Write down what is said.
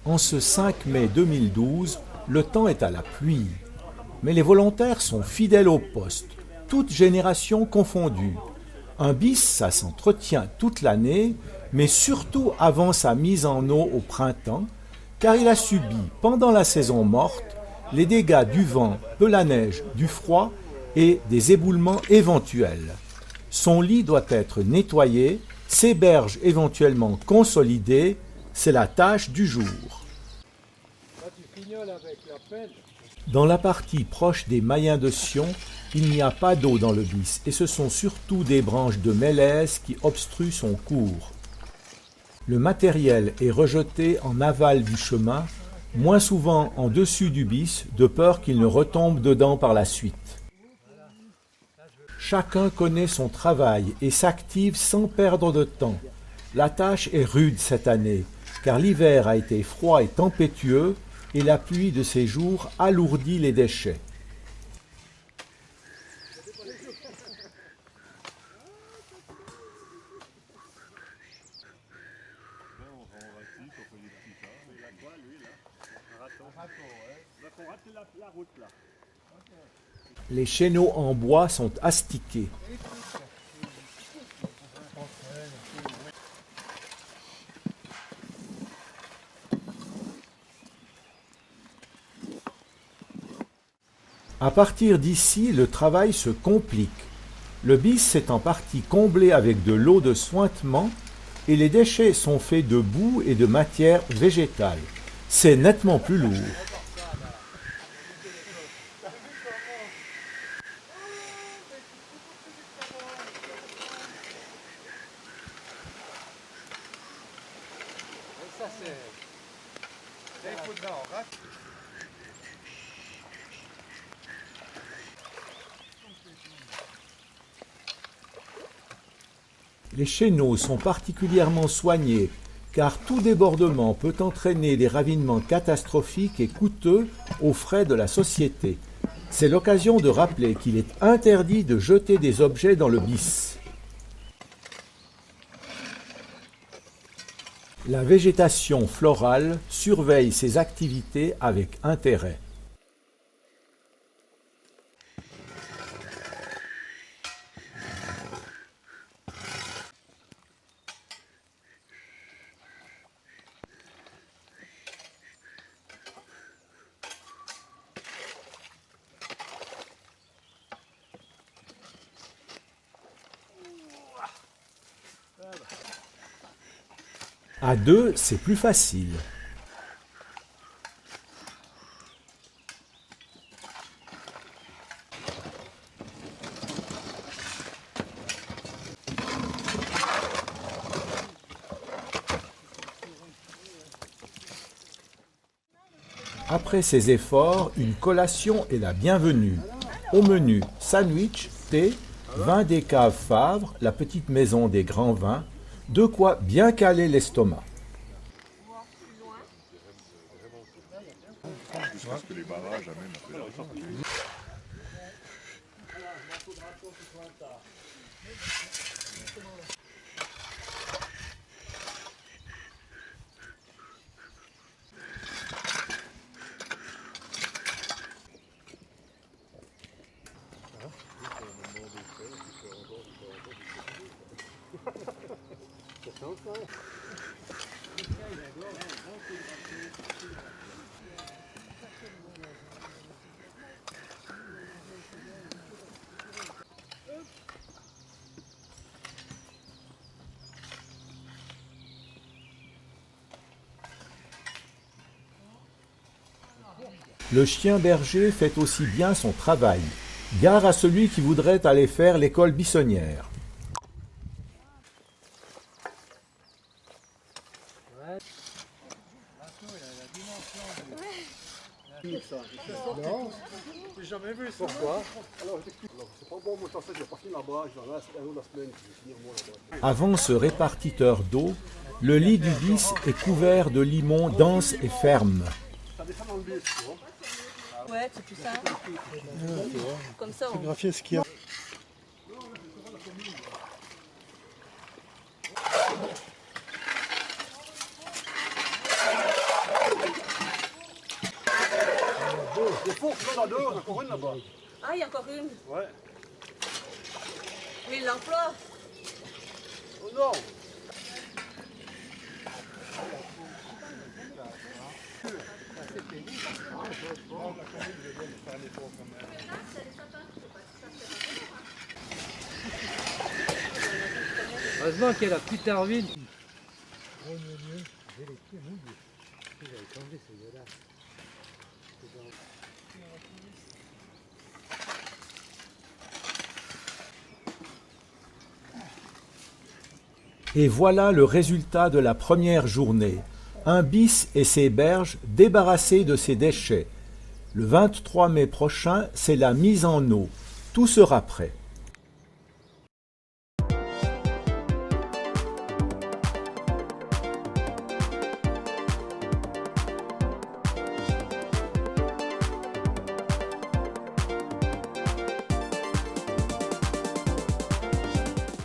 En ce 5 mai 2012, le temps est à la pluie. Mais les volontaires sont fidèles au poste, toutes générations confondues. Un bis, ça s'entretient toute l'année, mais surtout avant sa mise en eau au printemps, car il a subi, pendant la saison morte, les dégâts du vent, de la neige, du froid et des éboulements éventuels. Son lit doit être nettoyé, ses berges éventuellement consolidées, c'est la tâche du jour. Dans la partie proche des Mayens de Sion, il n'y a pas d'eau dans le bis et ce sont surtout des branches de mélèze qui obstruent son cours. Le matériel est rejeté en aval du chemin, moins souvent en dessus du bis, de peur qu'il ne retombe dedans par la suite. Chacun connaît son travail et s'active sans perdre de temps. La tâche est rude cette année, car l'hiver a été froid et tempétueux et la pluie de ces jours alourdit les déchets. Les chéneaux en bois sont astiqués. À partir d'ici, le travail se complique. Le bis est en partie comblé avec de l'eau de sointement et les déchets sont faits de boue et de matière végétale. C'est nettement plus lourd. Les chéneaux sont particulièrement soignés car tout débordement peut entraîner des ravinements catastrophiques et coûteux aux frais de la société. C'est l'occasion de rappeler qu'il est interdit de jeter des objets dans le bis. La végétation florale surveille ces activités avec intérêt. À deux, c'est plus facile. Après ces efforts, une collation est la bienvenue. Au menu, sandwich, thé, vin des caves Favre, la petite maison des grands vins, de quoi bien caler l'estomac. Le chien berger fait aussi bien son travail. Gare à celui qui voudrait aller faire l'école buissonnière. Non, j'ai jamais vu ça. Pourquoi? Alors, c'est pas bon, moi, je vais partir là-bas, je vais rester la semaine, je vais finir moi là-bas. Avant ce répartiteur d'eau, le lit du bis est couvert de limons denses et fermes. Ça descend dans le bus, tu vois. Ouais, c'est plus ça. Comme ça, on... Photographier ce qu'il y a. Les fours, tu vois, là, deux, on a encore une là-bas. Ah, il y a encore une. Ouais. Oui, l'emploi. Oh non. Heureusement qu'il y a la petite Darwin. Et voilà le résultat de la première journée. Un bis et ses berges débarrassés de ses déchets. Le 23 mai prochain, c'est la mise en eau. Tout sera prêt.